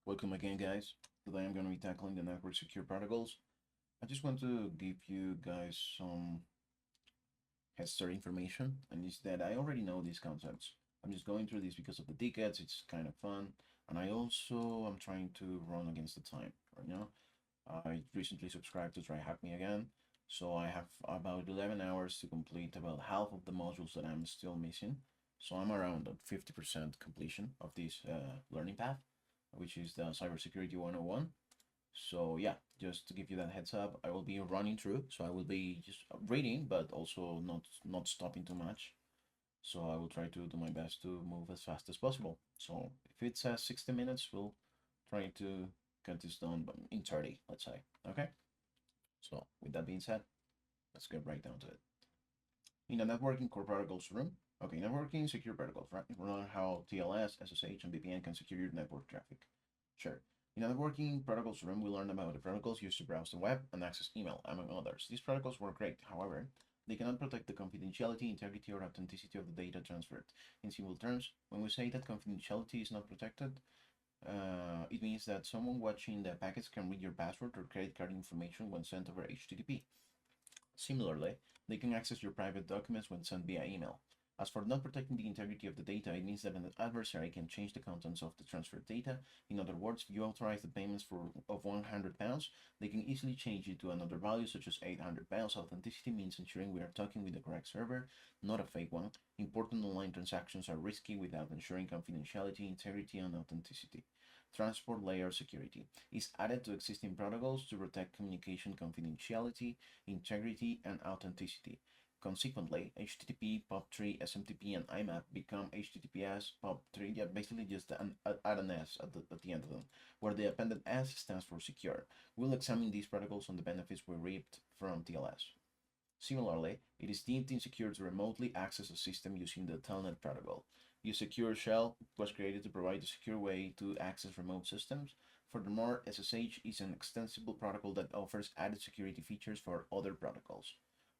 Welcome again, guys. Today I'm going to be tackling the network secure protocols. I just want to give you guys some head start information, and is that I already know these concepts. I'm just going through this because of the tickets. It's kind of fun, and I also am trying to run against the time right now. I recently subscribed to TryHackMe again, so I have about 11 hours to complete about half of the modules that I'm still missing. So I'm around at 50% completion of this learning path, which is the Cybersecurity 101. So yeah, just to give you that heads up, I will be running through. So I will be just reading, but also not stopping too much. So I will try to do my best to move as fast as possible. So if it says 60 minutes, we'll try to get this done in 30, let's say. Okay. So with that being said, let's get right down to it. In a networking core protocols room, okay, networking secure protocols, right? We learn how TLS, SSH, and VPN can secure your network traffic. Sure. In a networking protocols room, we learn about the protocols used to browse the web and access email, among others. These protocols work great. However, they cannot protect the confidentiality, integrity, or authenticity of the data transferred. In simple terms, when we say that confidentiality is not protected, it means that someone watching the packets can read your password or credit card information when sent over HTTP. Similarly, they can access your private documents when sent via email. As for not protecting the integrity of the data, it means that an adversary can change the contents of the transferred data. In other words, if you authorize the payments of £100, they can easily change it to another value such as £800. Authenticity means ensuring we are talking with the correct server, not a fake one. Important online transactions are risky without ensuring confidentiality, integrity, and authenticity. Transport layer security is added to existing protocols to protect communication confidentiality, integrity, and authenticity. Consequently, HTTP, POP3, SMTP, and IMAP become HTTPS, POP3, yeah, basically just add an S at the end of them, where the appended S stands for secure. We'll examine these protocols and the benefits we reaped from TLS. Similarly, it is deemed insecure to remotely access a system using the Telnet protocol. The secure shell was created to provide a secure way to access remote systems. Furthermore, SSH is an extensible protocol that offers added security features for other protocols.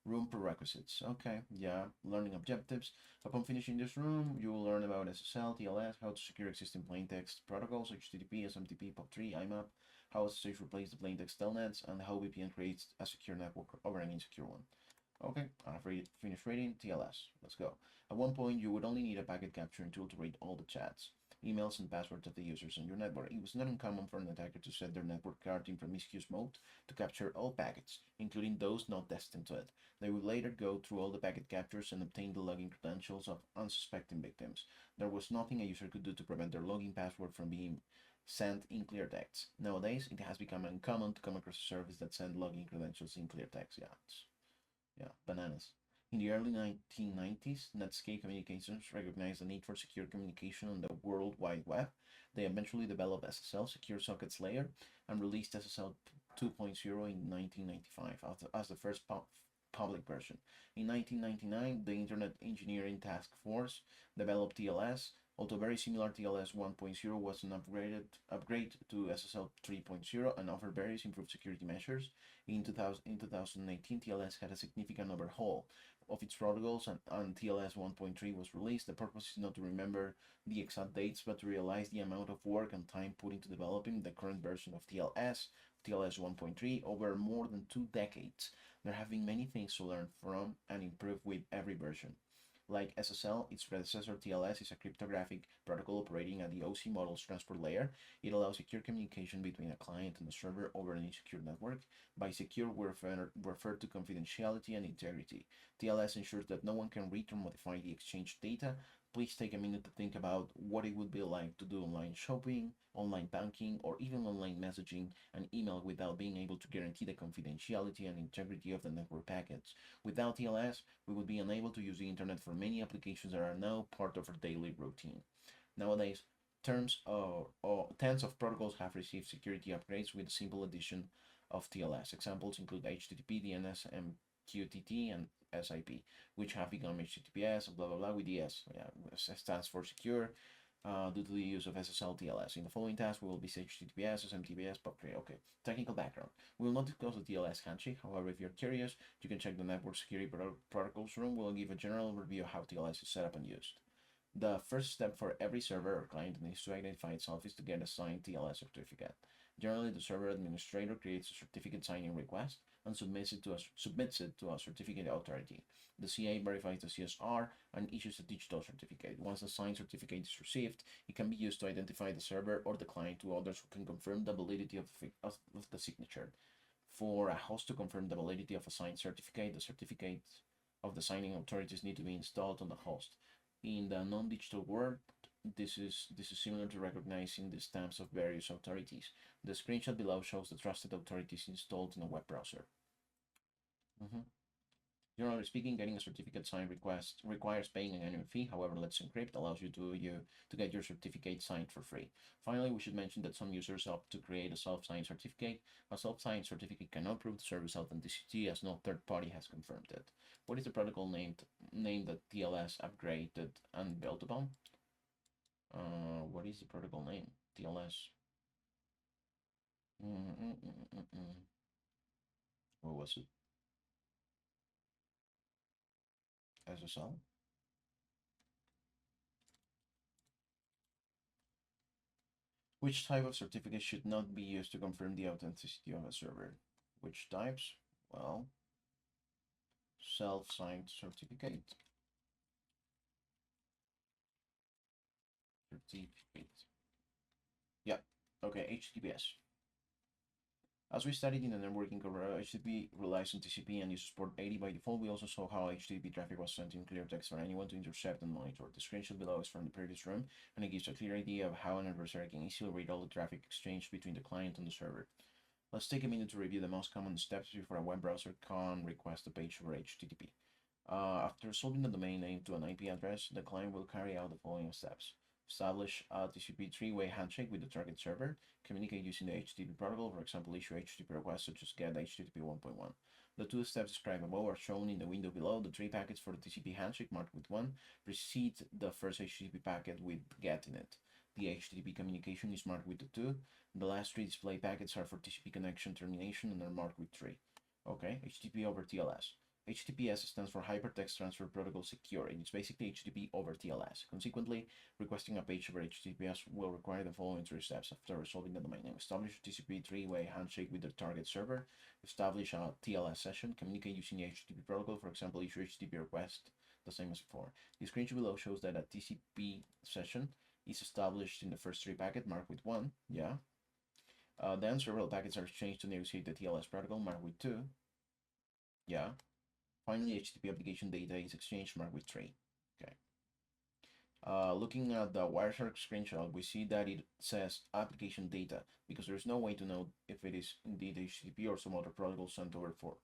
Room prerequisites. Okay, yeah, learning objectives. Upon finishing this room, you will learn about SSL, TLS, how to secure existing plaintext protocols, HTTP, SMTP, POP3, IMAP, how SSH replaces the plaintext telnets, and how VPN creates a secure network over an insecure one. Okay, I've finished reading TLS. Let's go. At one point, you would only need a packet capturing tool to read all the chats, emails, and passwords of the users on your network. It was not uncommon for an attacker to set their network card in promiscuous mode to capture all packets, including those not destined to it. They would later go through all the packet captures and obtain the login credentials of unsuspecting victims. There was nothing a user could do to prevent their login password from being sent in clear text. Nowadays, it has become uncommon to come across a service that sends login credentials in clear text. Yeah, bananas. In the early 1990s, Netscape Communications recognized the need for secure communication on the World Wide Web. They eventually developed SSL, Secure Sockets Layer, and released SSL 2.0 in 1995 as the first public version. In 1999, the Internet Engineering Task Force developed TLS. Although very similar, TLS 1.0 was an upgrade to SSL 3.0 and offered various improved security measures. In 2018, TLS had a significant overhaul of its protocols, and TLS 1.3 was released. The purpose is not to remember the exact dates, but to realize the amount of work and time put into developing the current version of TLS 1.3 over more than 2 decades. There have been many things to learn from and improve with every version. Like SSL, its predecessor TLS is a cryptographic protocol operating at the OC model's transport layer. It allows secure communication between a client and a server over an insecure network. By secure, we refer to confidentiality and integrity. TLS ensures that no one can read or modify the exchanged data. Please take a minute to think about what it would be like to do online shopping, online banking, or even online messaging and email without being able to guarantee the confidentiality and integrity of the network packets. Without TLS, we would be unable to use the internet for many applications that are now part of our daily routine. Nowadays, tens of protocols have received security upgrades with a simple addition of TLS. Examples include HTTP, DNS, MQTT, and SIP, which have become HTTPS, blah blah blah with the S. Yeah, stands for secure. Due to the use of SSL TLS. In the following task, we will be HTTPS, SMTPS, POP3. Okay, technical background. We will not discuss the TLS handshake. However, if you're curious, you can check the Network Security Protocols room. We'll give a general review of how TLS is set up and used. The first step for every server or client that needs to identify itself is to get a signed TLS certificate. Generally, the server administrator creates a certificate signing request and submits it to a certificate authority. The CA verifies the CSR and issues a digital certificate. Once the signed certificate is received, it can be used to identify the server or the client to others who can confirm the validity of the signature. For a host to confirm the validity of a signed certificate, the certificate of the signing authorities need to be installed on the host. In the non-digital world, this is similar to recognizing the stamps of various authorities. The screenshot below shows the trusted authorities installed in a web browser. Generally speaking, getting a certificate signed request requires paying an annual fee. However, Let's Encrypt allows you to get your certificate signed for free. Finally, we should mention that some users opt to create a self-signed certificate. A self-signed certificate cannot prove the service authenticity as no third party has confirmed it. What is the protocol name that TLS upgraded and built upon? What is the protocol name? TLS. What was it? SSL? Which type of certificate should not be used to confirm the authenticity of a server? Which types? Well, self-signed certificate. Yeah, okay, HTTPS. As we studied in the networking cover, HTTP relies on TCP and uses port 80 by default. We also saw how HTTP traffic was sent in clear text for anyone to intercept and monitor. The screenshot below is from the previous room, and it gives a clear idea of how an adversary can easily read all the traffic exchanged between the client and the server. Let's take a minute to review the most common steps before a web browser can request a page over HTTP. After solving the domain name to an IP address, the client will carry out the following steps. Establish a TCP three-way handshake with the target server, communicate using the HTTP protocol, for example, issue HTTP requests such as get HTTP 1.1. The two steps described above are shown in the window below. The three packets for the TCP handshake marked with 1 precede the first HTTP packet with get in it. The HTTP communication is marked with the 2. The last 3 display packets are for TCP connection termination and are marked with 3. Okay, HTTP over TLS. HTTPS stands for Hypertext Transfer Protocol Secure, and it's basically HTTP over TLS. Consequently, requesting a page over HTTPS will require the following 3 steps after resolving the domain name. Establish a TCP three-way handshake with the target server, establish a TLS session, communicate using the HTTP protocol, for example, issue HTTP request, the same as before. The screenshot below shows that a TCP session is established in the first 3 packets marked with 1, yeah. Then several packets are exchanged to negotiate the TLS protocol marked with 2, yeah. Finally, HTTP application data is exchanged marked with 3. Okay. Looking at the Wireshark screenshot, we see that it says application data because there's no way to know if it is indeed HTTP or some other protocol sent over port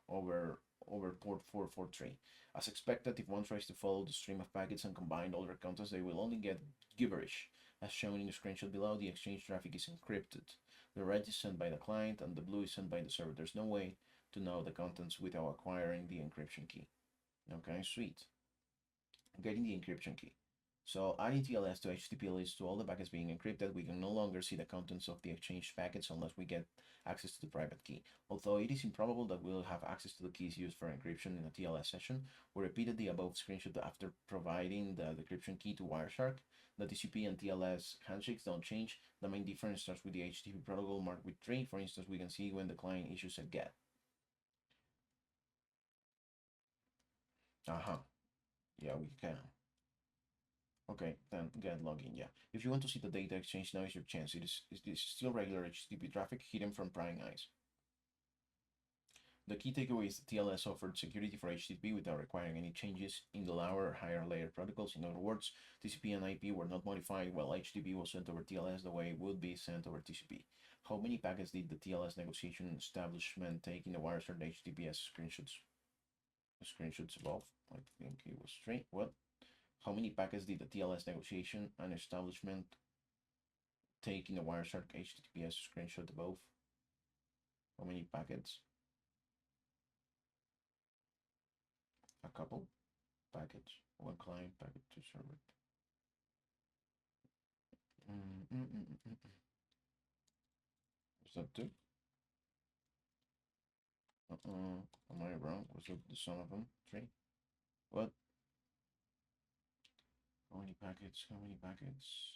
443. As expected, if one tries to follow the stream of packets and combine all their contents, they will only get gibberish. As shown in the screenshot below, the exchange traffic is encrypted. The red is sent by the client and the blue is sent by the server. There's no way to know the contents without acquiring the encryption key. Okay, sweet. Getting the encryption key. So adding TLS to HTTP leads to all the packets being encrypted. We can no longer see the contents of the exchanged packets unless we get access to the private key. Although it is improbable that we'll have access to the keys used for encryption in a TLS session, we repeated the above screenshot after providing the decryption key to Wireshark. The TCP and TLS handshakes don't change. The main difference starts with the HTTP protocol marked with 3. For instance, we can see when the client issues a GET. Yeah, we can. Okay, then get login, yeah. If you want to see the data exchange, now is your chance. It is still regular HTTP traffic hidden from prying eyes. The key takeaway is that TLS offered security for HTTP without requiring any changes in the lower or higher layer protocols. In other words, TCP and IP were not modified while HTTP was sent over TLS the way it would be sent over TCP. How many packets did the TLS negotiation establishment take in the Wireshark HTTPS screenshots? The screenshots above, I think it was 3. What? How many packets did the TLS negotiation and establishment take in the Wireshark HTTPS screenshot above? How many packets? A couple packets. 1 client, packet 2 server. Is that 2? Am I wrong? Was it the sum of them? 3? What? How many packets? How many packets?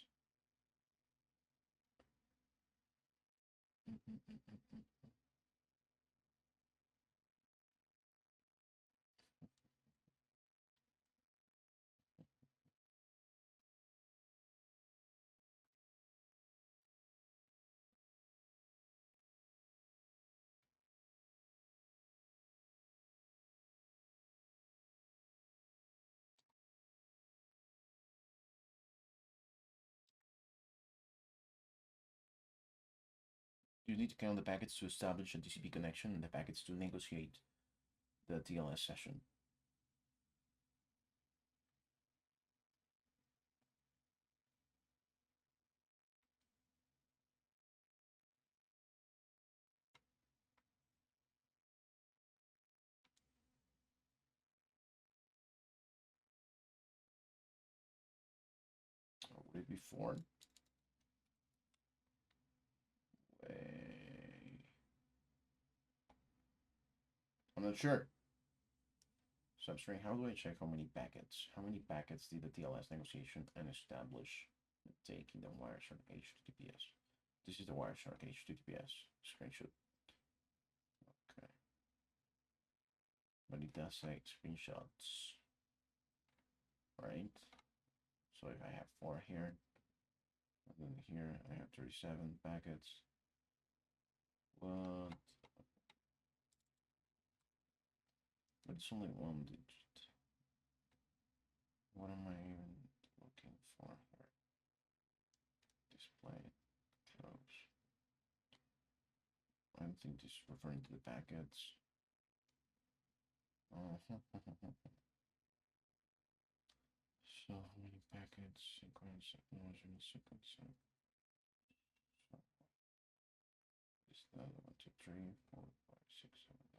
You need to count the packets to establish a TCP connection and the packets to negotiate the TLS session. Would it be 4? I'm not sure. Substring, how do I check how many packets? How many packets did the TLS negotiation and establish take in the Wireshark HTTPS? This is the Wireshark HTTPS screenshot. Okay. But it does say screenshots. Right? So if I have 4 here, and then here I have 37 packets. What? But it's only 1 digit. What am I even looking for here? Display, close. I don't think this is referring to the packets. So how many packets? Sequence, acknowledgement, sequence. Is that 1, 2, 3, 4, 5, 6, 7, 8?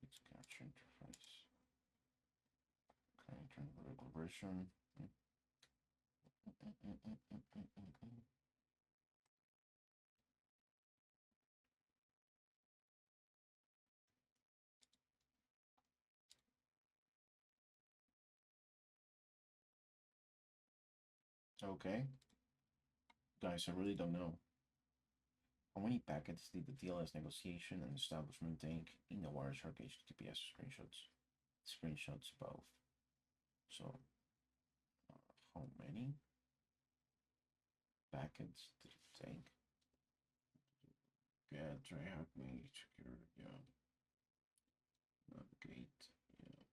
It's capture interface. Okay, turn vertical version. Okay. Guys, I really don't know. How many packets did the TLS negotiation and establishment take in the Wireshark HTTPS screenshots? Screenshots both. So, how many packets did it take? Yeah, TryHackMe, security, yeah. Navigate, yeah.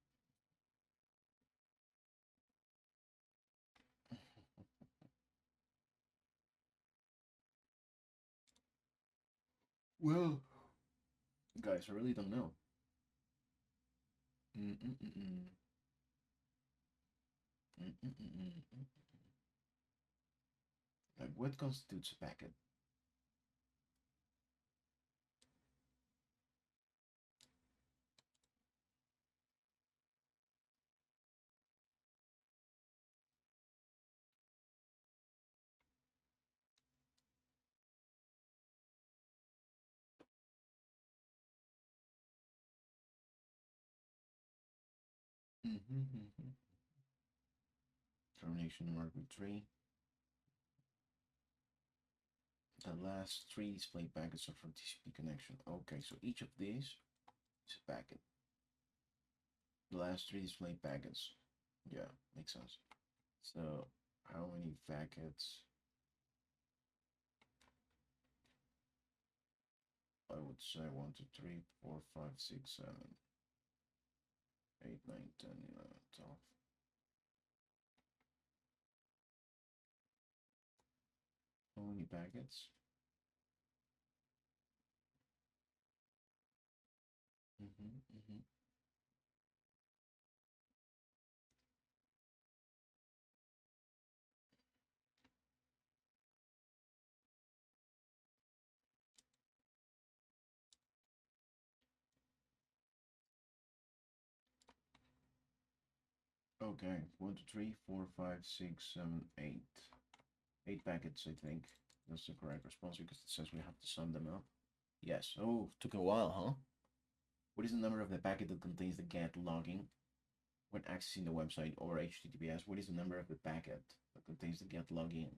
Well, guys, I really don't know. Like, what constitutes a packet? Termination mark with 3. The last 3 display packets are for TCP connection. Okay, so each of these is a packet. The last 3 display packets. Yeah, makes sense. So, how many packets? I would say 1, 2, 3, 4, 5, 6, 7, 8, 9, 10, 11, 12. How many packets? Okay, 1, 2, 3, 4, 5, 6, 7, 8. 8 packets, I think. That's the correct response because it says we have to sum them up. Yes. Oh, took a while, huh? What is the number of the packet that contains the get logging when accessing the website over HTTPS, what is the number of the packet that contains the get login?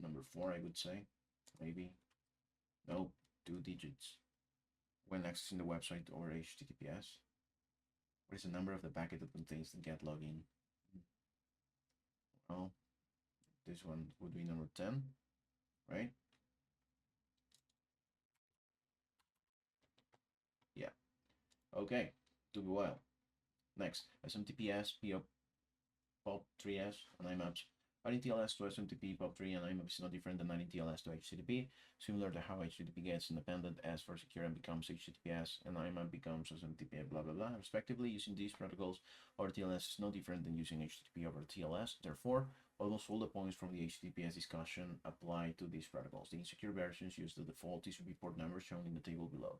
Number 4, I would say, maybe. No, 2 digits. When accessing the website over HTTPS, what is the number of the packet that contains the get login? Well, this one would be number 10, right? Yeah. Okay, took a while. Next, SMTPS, POP3S, and IMAPS. Adding TLS to SMTP, POP3, and IMAPS is not different than adding TLS to HTTP, similar to how HTTP gets independent S for secure and becomes HTTPS, and IMAP becomes SMTP, blah blah blah, respectively. Using these protocols over TLS is no different than using HTTP over TLS. Therefore, almost all the points from the HTTPS discussion apply to these protocols. The insecure versions use the default TCP port numbers shown in the table below.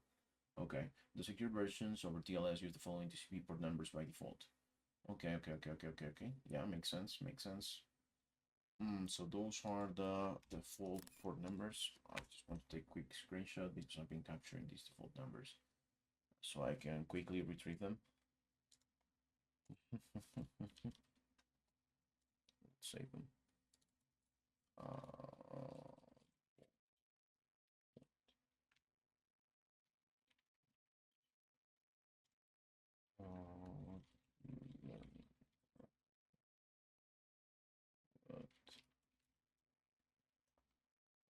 Okay, the secure versions over TLS use the following TCP port numbers by default. Okay. Yeah, makes sense, makes sense. So those are the default port numbers. I just want to take a quick screenshot because I've been capturing these default numbers so I can quickly retrieve them. Save them.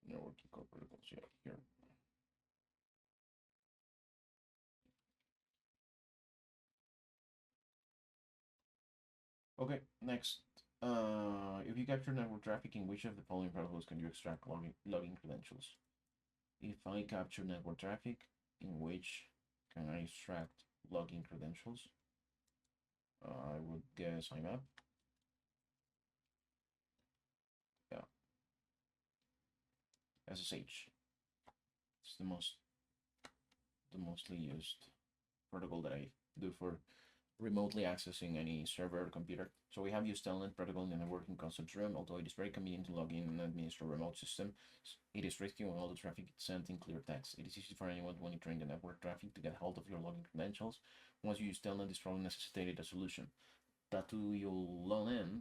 Networking core protocols, yeah, here. Okay, next. If you capture network traffic, in which of the following protocols can you extract login credentials? If I capture network traffic, in which can I extract login credentials? I would guess IMAP. Yeah. SSH. It's the mostly used protocol that I do for remotely accessing any server or computer. So we have used Telnet protocol in the networking concept room, although it is very convenient to log in and administer a remote system. It is risky when all the traffic is sent in clear text. It is easy for anyone monitoring the network traffic to get hold of your login credentials. Once you use Telnet, this problem necessitated a solution. Tatu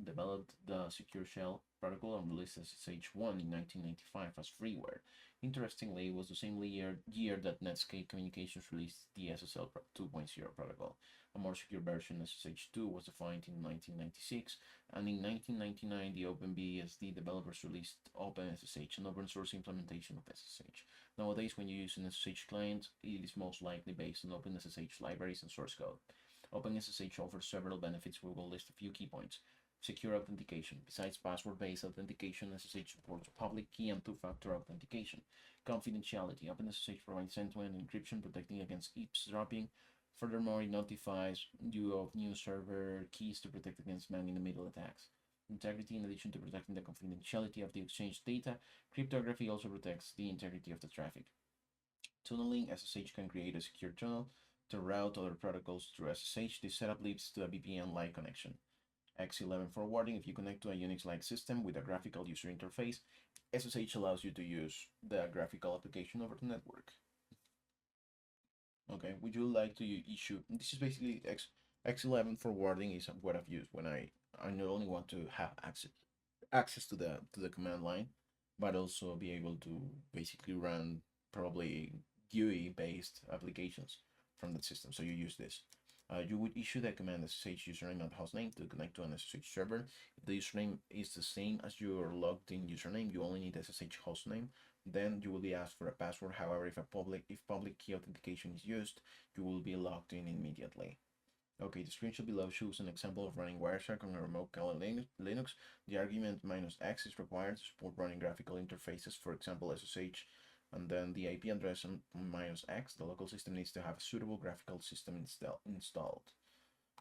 developed the Secure Shell protocol and released SSH1 in 1995 as freeware. Interestingly, it was the same year that Netscape Communications released the SSL 2.0 protocol. A more secure version, SSH2, was defined in 1996, and in 1999, the OpenBSD developers released OpenSSH, an open source implementation of SSH. Nowadays, when you use an SSH client, it is most likely based on OpenSSH libraries and source code. OpenSSH offers several benefits. We will list a few key points. Secure authentication. Besides password-based authentication, SSH supports public key and two-factor authentication. Confidentiality. OpenSSH provides end-to-end encryption, protecting against eavesdropping. Furthermore, it notifies you of new server keys to protect against man-in-the-middle attacks. Integrity. In addition to protecting the confidentiality of the exchange data, cryptography also protects the integrity of the traffic. Tunneling. SSH can create a secure tunnel to route other protocols through SSH. This setup leads to a VPN-like connection. X11 forwarding. If you connect to a Unix-like system with a graphical user interface, SSH allows you to use the graphical application over the network. Okay, would you like to issue? This is basically X11 forwarding is what I've used when I not only want to have access to the command line, but also be able to basically run probably GUI based applications from that system. So you use this. You would issue the command SSH username and hostname to connect to an SSH server. If the username is the same as your logged in username, you only need SSH hostname. Then you will be asked for a password. However, if public key authentication is used, you will be logged in immediately. Okay, the screenshot below shows an example of running Wireshark on a remote kernel Linux. The argument -x is required to support running graphical interfaces, for example SSH, and then the IP address on -x. The local system needs to have a suitable graphical system installed.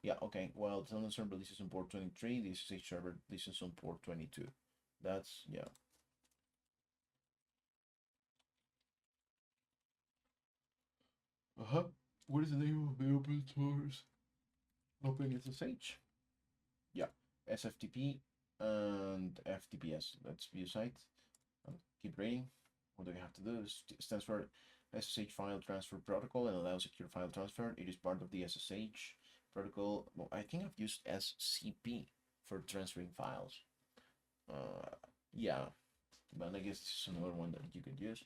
Yeah, okay, well, the Telnet server releases on port 23, the SSH server releases on port 22. That's, yeah. What is the name of the open source OpenSSH? Yeah, SFTP and FTPS. Let's view site. Keep reading. What do we have to do? It stands for SSH File Transfer Protocol and allows secure file transfer. It is part of the SSH protocol. Well, I think I've used SCP for transferring files. Yeah, but I guess this is another one that you could use.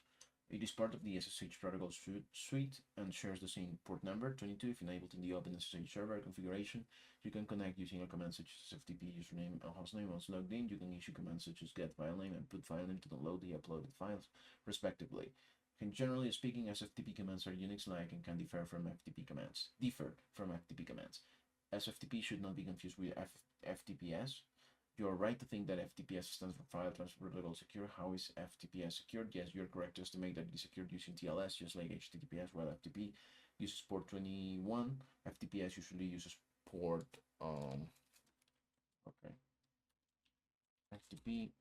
It is part of the SSH protocol suite and shares the same port number, 22. If enabled in the open SSH server configuration, you can connect using a command such as SFTP username and hostname. Once logged in, you can issue commands such as get file name and put file name to download the uploaded files, respectively. And generally speaking, SFTP commands are Unix-like and can differ from FTP commands. SFTP should not be confused with FTPS. You are right to think that FTPS stands for File Transfer Protocol Secure. How is FTPS secured? Yes, you're correct to estimate that it is secured using TLS, just like HTTPS, while FTP uses port 21. FTPS usually uses port, okay, FTP,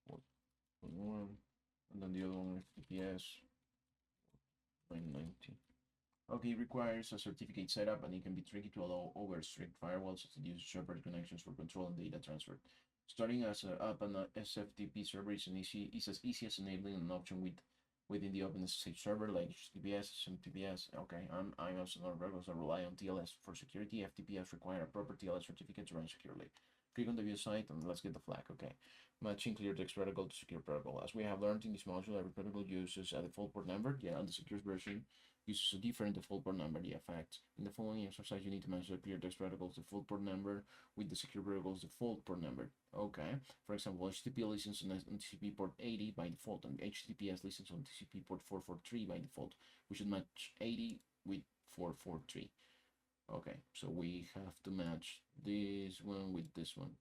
port 21, and then the other one, FTPS, 990. Okay, it requires a certificate setup, and it can be tricky to allow over strict firewalls as it uses separate connections for control and data transfer. Starting as up an SFTP server is as easy as enabling an option within the OpenSSH server like HTTPS, SMTPS. Okay, IMAPS and other protocols that rely on TLS for security. FTPS require a proper TLS certificate to run securely. Click on the view site and let's get the flag. Okay, matching clear text protocol to secure protocol. As we have learned in this module, every protocol uses a default port number. Yeah, on the secure version uses a different default port number. The effect in the following exercise, you need to match the clear text protocol's default port number with the secure protocol's default port number. Okay, for example, HTTP listens on TCP port 80 by default, and HTTPS listens on TCP port 443 by default. We should match 80 with 443. Okay, so we have to match this one with this one,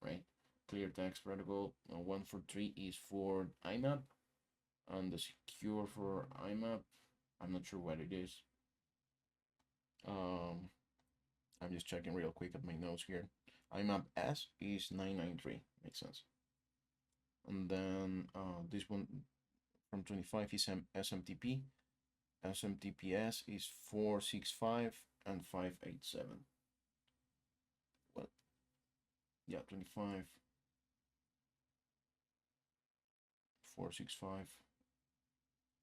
right? Clear text protocol 143 is for IMAP, and the secure for IMAP, I'm not sure what it is. I'm just checking real quick at my notes here. IMAPS is 993, makes sense. And then this one from 25 is SMTP. SMTPS is 465 and 587. Well, yeah, 25, 465,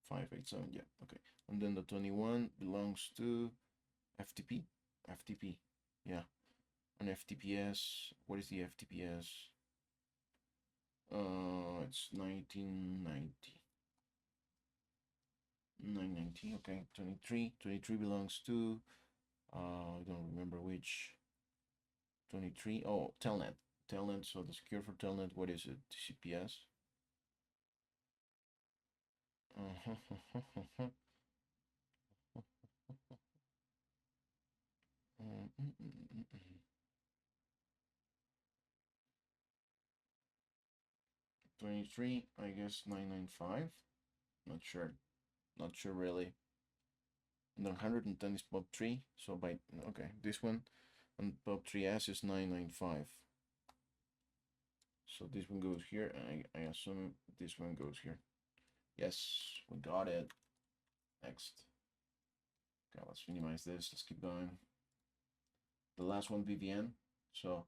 587, yeah, okay. And then the 21 belongs to FTP, yeah. And FTPS, what is the FTPS? It's 1990. 990, okay. 23 belongs to, I don't remember which. 23, oh, Telnet. So the secure for Telnet, what is it? TCPS. 23, I guess 995. Not sure really. And then 110 is POP3, so by, okay, this one, and POP3S is 995. So this one goes here, and I assume this one goes here. Yes, we got it. Next. Okay, let's minimize this. Let's keep going. The last one, VPN. So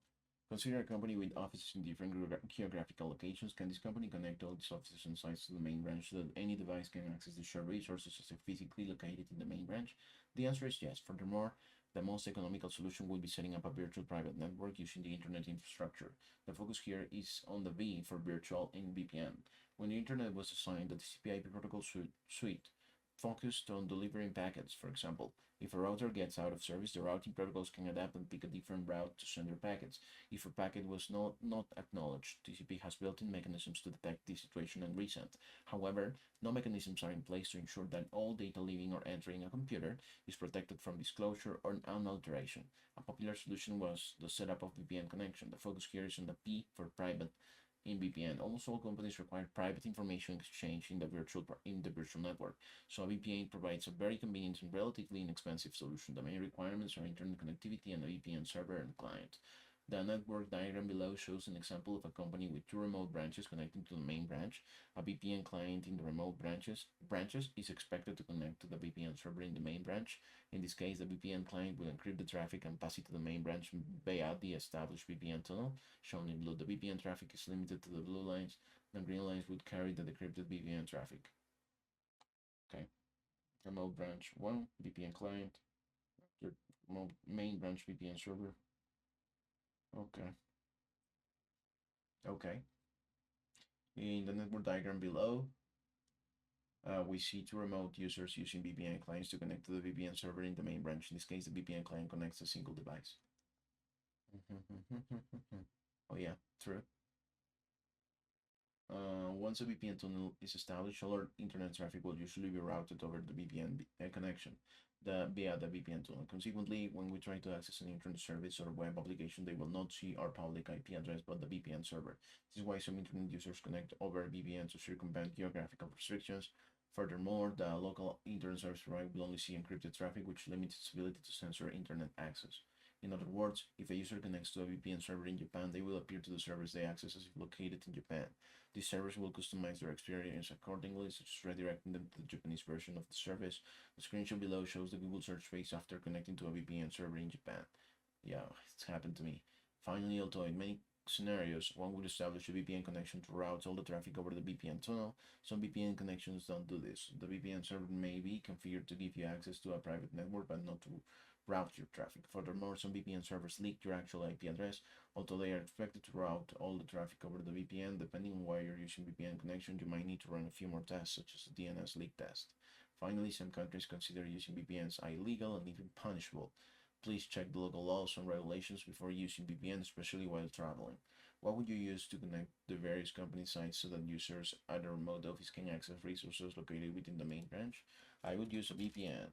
consider a company with offices in different geographical locations. Can this company connect all these offices and sites to the main branch so that any device can access the shared resources as if physically located in the main branch? The answer is yes. Furthermore, the most economical solution will be setting up a virtual private network using the internet infrastructure. The focus here is on the V for virtual in VPN. When the internet was designed, the TCP/IP protocol suite focused on delivering packets. For example, if a router gets out of service, the routing protocols can adapt and pick a different route to send their packets. If a packet was not acknowledged, TCP has built-in mechanisms to detect the situation and resend. However, no mechanisms are in place to ensure that all data leaving or entering a computer is protected from disclosure or unalteration. A popular solution was the setup of VPN connection. The focus here is on the P for private in VPN. Almost all companies require private information exchange in the virtual network, so a VPN provides a very convenient and relatively inexpensive solution. The main requirements are internet connectivity and a VPN server and client. The network diagram below shows an example of a company with two remote branches connecting to the main branch. A VPN client in the remote branches is expected to connect to the VPN server in the main branch. In this case, the VPN client will encrypt the traffic and pass it to the main branch via the established VPN tunnel, shown in blue. The VPN traffic is limited to the blue lines. The green lines would carry the decrypted VPN traffic. Okay. Remote branch 1, VPN client. main branch VPN server. Okay. Okay. In the network diagram below, we see two remote users using VPN clients to connect to the VPN server in the main branch. In this case, the VPN client connects a single device. Oh yeah, true. Once a VPN tunnel is established, all our internet traffic will usually be routed over the VPN connection via the VPN tunnel. Consequently, when we try to access an internet service or web application, they will not see our public IP address but the VPN server. This is why some internet users connect over VPN to circumvent geographical restrictions. Furthermore, the local internet service provider will only see encrypted traffic, which limits its ability to censor internet access. In other words, if a user connects to a VPN server in Japan, they will appear to the servers they access as if located in Japan. These servers will customize their experience accordingly, such as redirecting them to the Japanese version of the service. The screenshot below shows the Google search face after connecting to a VPN server in Japan. Yeah, it's happened to me. Finally, although in many scenarios, one would establish a VPN connection to route all the traffic over the VPN tunnel, some VPN connections don't do this. The VPN server may be configured to give you access to a private network, but not to route your traffic. Furthermore, some VPN servers leak your actual IP address, although they are expected to route all the traffic over the VPN. Depending on why you're using VPN connection, you might need to run a few more tests, such as the DNS leak test. Finally, some countries consider using VPNs illegal and even punishable. Please check the local laws and regulations before using VPN, especially while traveling. What would you use to connect the various company sites so that users at a remote office can access resources located within the main branch? I would use a VPN.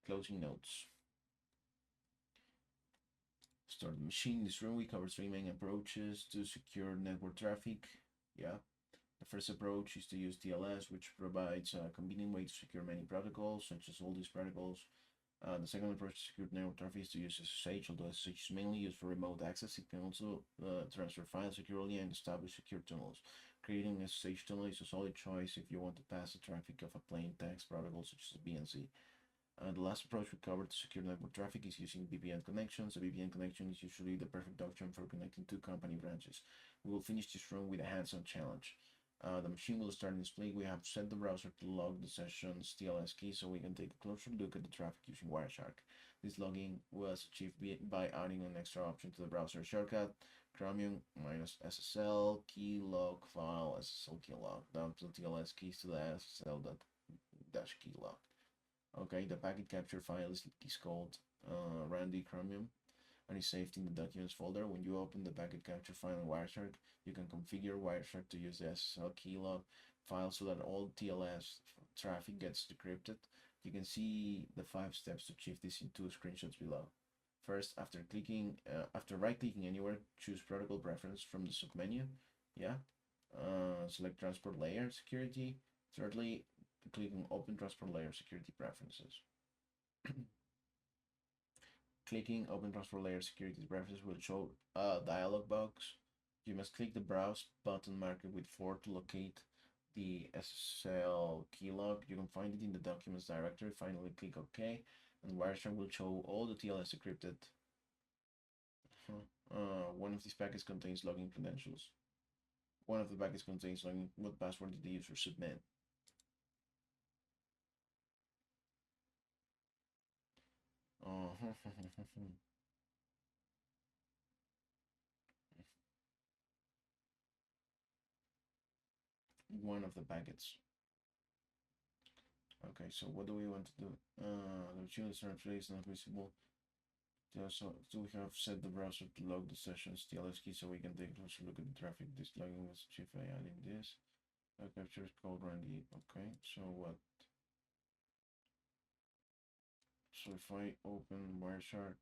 Closing notes. Start the machine. In this room, we cover three main approaches to secure network traffic. Yeah. The first approach is to use TLS, which provides a convenient way to secure many protocols, such as all these protocols. The second approach to secure network traffic is to use SSH, although SSH is mainly used for remote access. It can also transfer files securely and establish secure tunnels. Creating an SSH tunnel is a solid choice if you want to pass the traffic of a plain text protocol such as BNC. The last approach we covered to secure network traffic is using VPN connections. A VPN connection is usually the perfect option for connecting two company branches. We will finish this run with a hands-on challenge. The machine will start in display. We have set the browser to log the session's TLS key so we can take a closer look at the traffic using Wireshark. This logging was achieved by adding an extra option to the browser shortcut, Chromium minus SSL key log file SSL key log. Dump the TLS keys to the SSL dash key log. Okay, the packet capture file is called Randy Chromium and is saved in the documents folder. When you open the packet capture file in Wireshark, you can configure Wireshark to use the SSL keylog file so that all TLS traffic gets decrypted. You can see the 5 steps to achieve this in 2 screenshots below. First, after right-clicking anywhere, choose protocol preference from the submenu. Yeah. Select transport layer security. Thirdly, clicking Open Transport Layer Security Preferences. Clicking Open Transport Layer Security Preferences will show a dialog box. You must click the Browse button marked with 4 to locate the SSL keylog. You can find it in the Documents directory. Finally, click OK, and Wireshark will show all the TLS encrypted. One of these packets contains login credentials. One of the packets contains login. What password did the user submit? One of the packets. Okay, so what do we want to do? The machine is not visible. So we have set the browser to log the session's TLS key so we can take a closer look at the traffic. This logging was achieved by adding this. Capture code Randy. Okay, so what? So if I open Wireshark,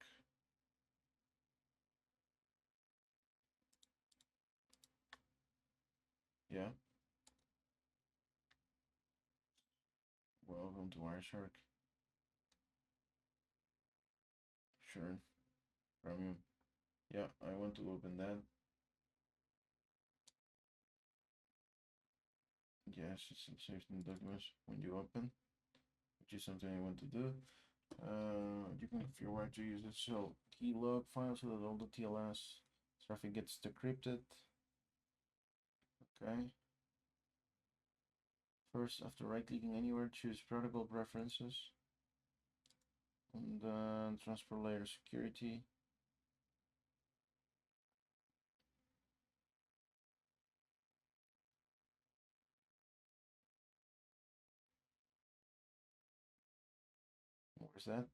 yeah. Welcome to Wireshark. Sure. Premium. Yeah, I want to open that. Yes, it's saved in documents when you open, which is something I want to do. You can configure to use the SSL keylog file so that all the TLS traffic gets decrypted. Okay. First, after right-clicking anywhere, choose Protocol Preferences. And then transfer layer security. Where's that?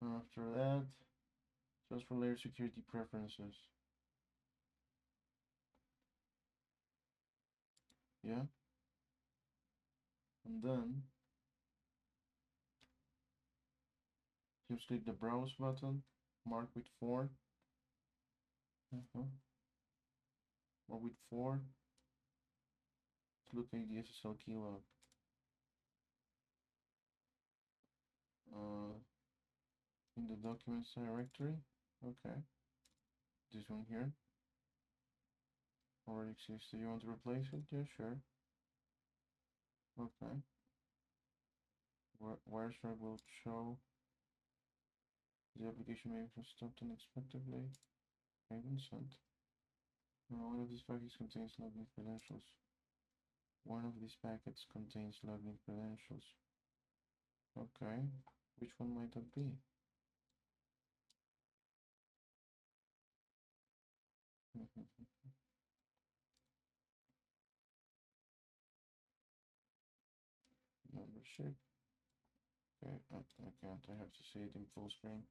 After that, transfer layer security preferences. Yeah. And then just click the browse button, mark with 4. Or with 4. Look at the SSL keylog. In the documents directory. Okay. This one here already exists. Do you want to replace it? Yeah, sure. Okay. Wireshark will show the application may have stopped unexpectedly. Haven sent. One of these packets contains login credentials. One of these packets contains login credentials. Okay. Which one might that be? Membership. Okay, I can't. I have to see it in full screen.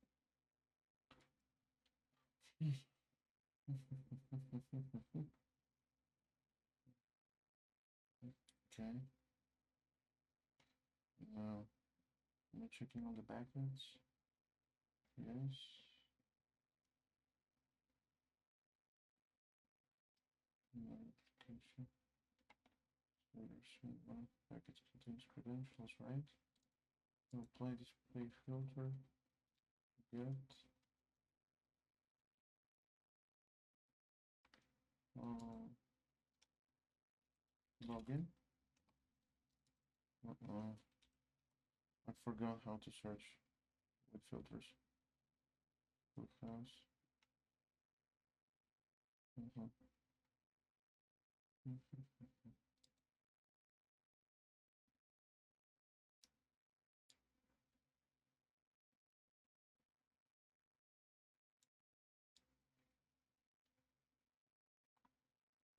Okay. Now, am I checking on the backends? Yes. Application. One package contains credentials, right? Apply display filter. Good. Login. I forgot how to search with filters. House.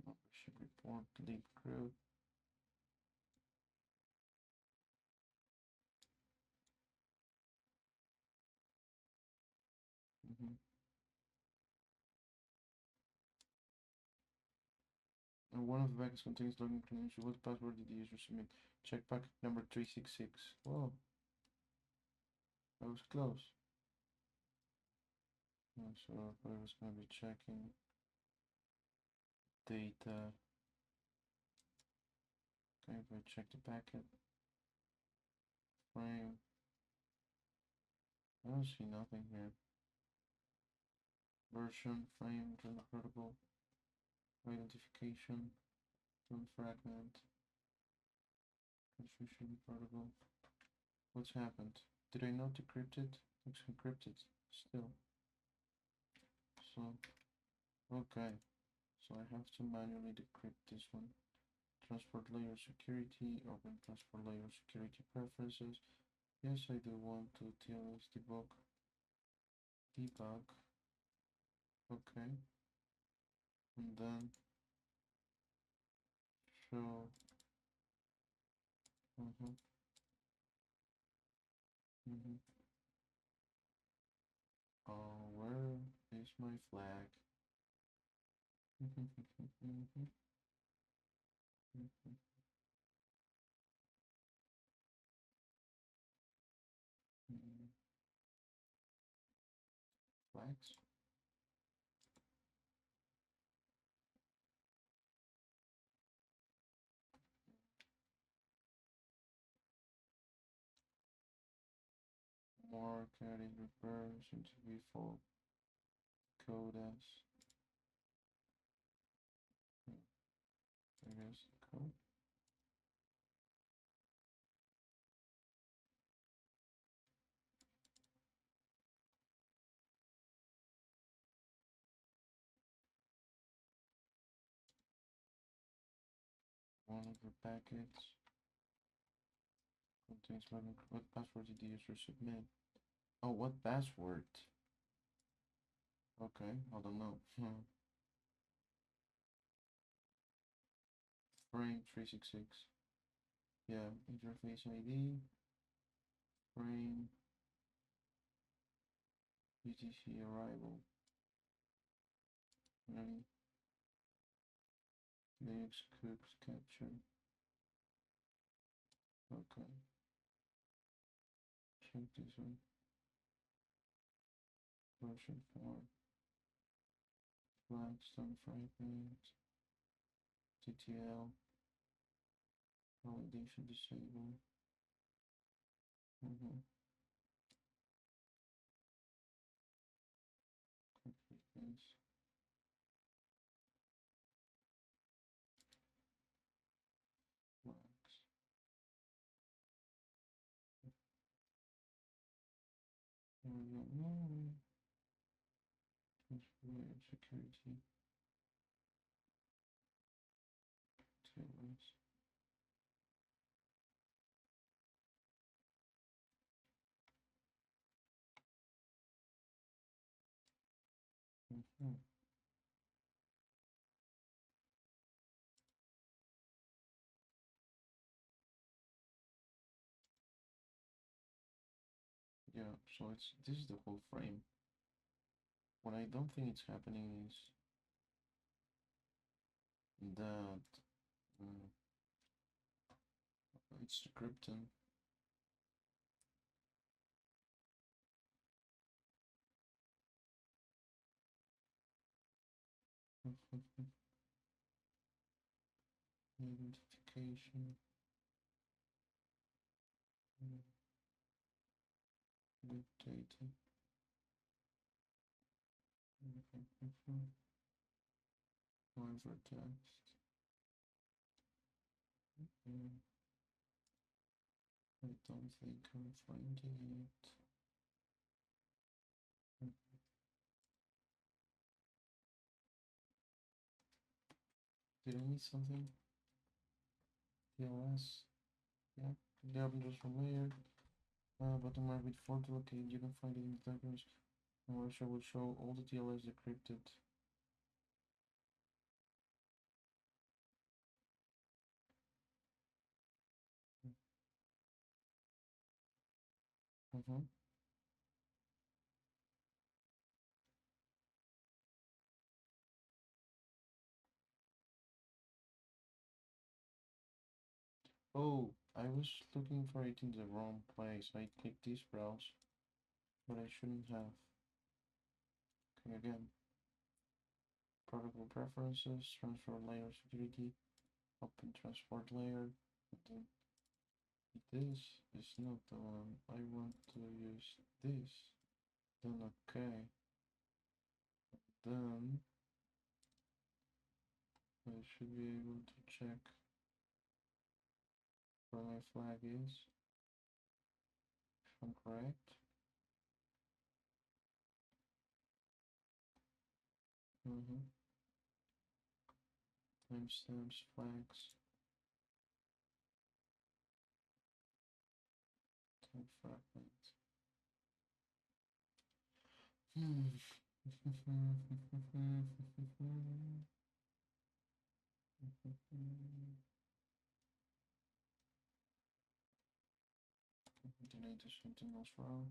Membership report, lead crew. And one of the packets contains login credentials. What password did the user submit? Check packet number 366. Whoa. That was close. So I was going to be checking data. Okay, if I check the packet frame, I don't see nothing here. Version, frame, join protocol, identification, join fragment, confusion protocol. What's happened? Did I not decrypt it? It's encrypted still. So, okay. So I have to manually decrypt this one. Transport layer security, open transport layer security preferences. Yes, I do want to TLS debug. Okay. And then show. Where is my flag? Flags. More carrying repair seem to be full. Code as guess code. One of the packets contains what password did the user submit? Oh, what password? Okay, I don't know. Frame 366. Yeah, interface ID. Frame. UTC arrival. Ready. Linux cooks capture. Okay. Check this one. Version 4. Flagstone fragment. TTL. Validation disabled. Config. Flags. Security. Tables. Yeah, so this is the whole frame. What I don't think it's happening is that it's decrypting. Identification. Good data. Waiver text. I don't think I'm finding it. Did I miss something? TLS. Yeah. Grab just from layer. Bottom right with 4 to locate. You can find it in the documents. And Russia will show all the TLS decrypted. Oh, I was looking for it in the wrong place. I clicked this browse, but I shouldn't have. Okay, again. Protocol preferences, transfer layer security, open transport layer. This is not the one. I want to use this. Then okay. Then I should be able to check where my flag is. If I'm correct. Timestamps, flags, type fragment. Did I do something else wrong?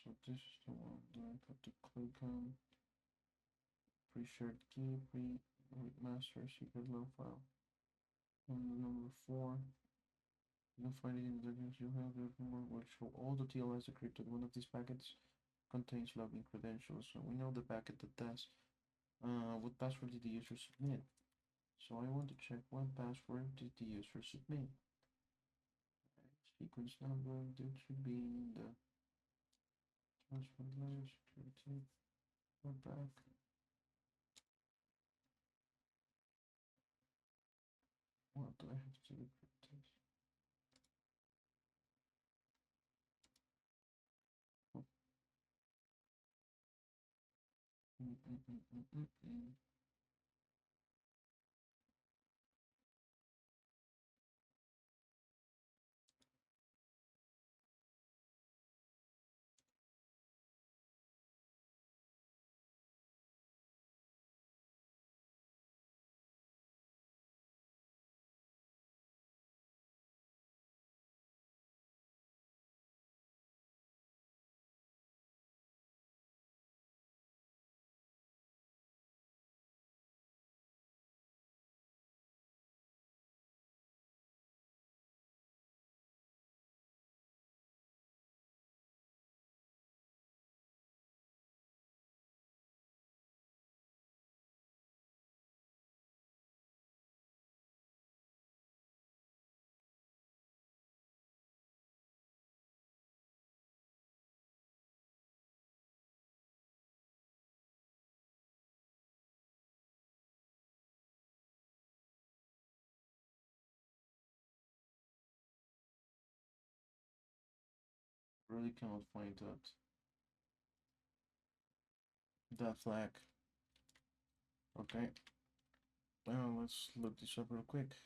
So this is the one that I have to click on. Pre-shared key, master secret log file. And number 4. You can find it in the documents you have. The framework will show all the TLS decrypted. One of these packets contains login credentials. So we know the packet that does. What password did the user submit? So I want to check what password did the user submit. Sequence number, that should be in the transport layer security. We're back. What do I have to decrypt this? Oh. Really cannot find that flag. Okay. Now let's look this up real quick.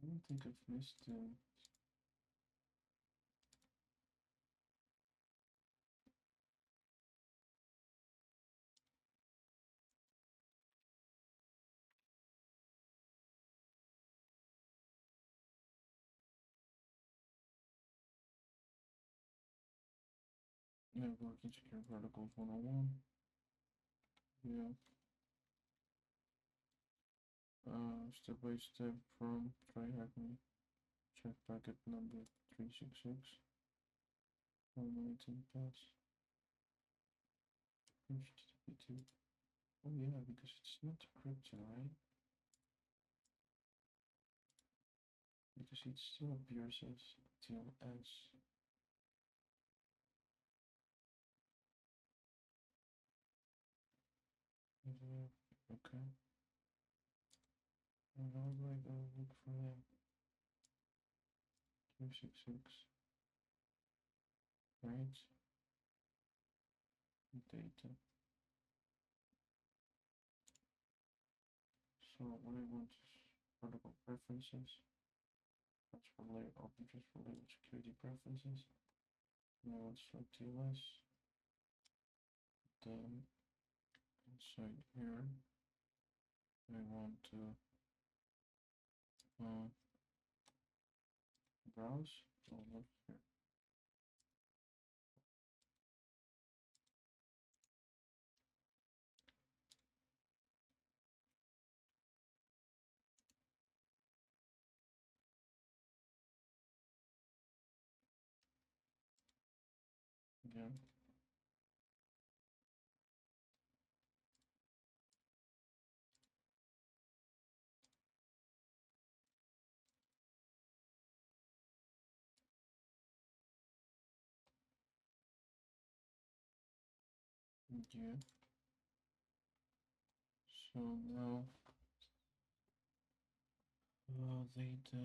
I don't think I've missed Network and Secure Protocols 101. Yeah. Step by step from TryHackMe. Check packet number 366. 19 pass. HTTP2. Oh yeah, because it's not encrypted, right? Because it still appears as TLS. Okay. And how do I go look for that? 266. Right? Data. So what I want is protocol preferences. That's for layer open just for layer security preferences. Now let's select TLS. Then inside here, I want to browse. So look here. Yeah. Yeah. So now data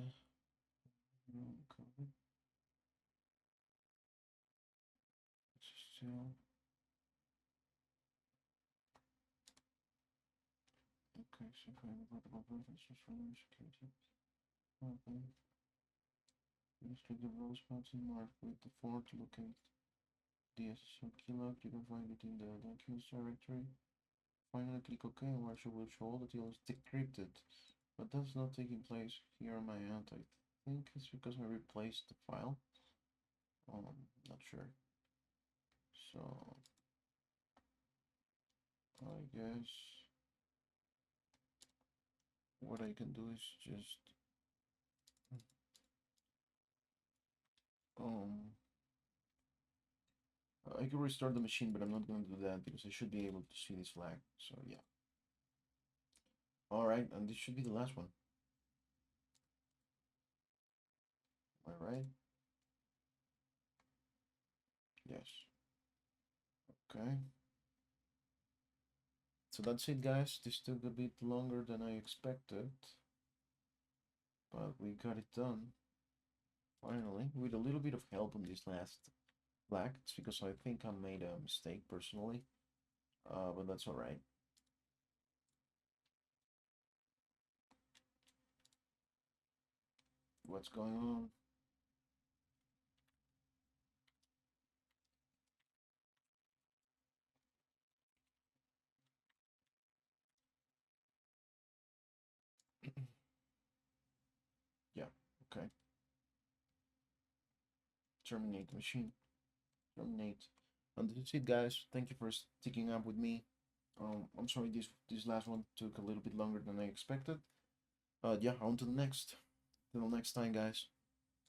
code. It's still okay. So kind of protocol preferences for layer security. Okay. Let's click the row spots and mark with the 4 to locate the SSL keylog. You can find it in the documents directory. finally click OK, where she will show all the details decrypted. But that's not taking place here on my end. I think it's because I replaced the file. Not sure. So I guess what I can do is just I can restart the machine, but I'm not going to do that because I should be able to see this flag. So yeah. All right, and this should be the last one. All right. Yes. Okay. So that's it, guys. This took a bit longer than I expected, but we got it done finally with a little bit of help on this last flag. It's because I think I made a mistake personally, but that's all right. What's going on? Yeah. Okay. Terminate the machine. Terminate. And that's it, guys. Thank you for sticking up with me. I'm sorry this last one took a little bit longer than I expected. Yeah, on to the next. Till next time, guys.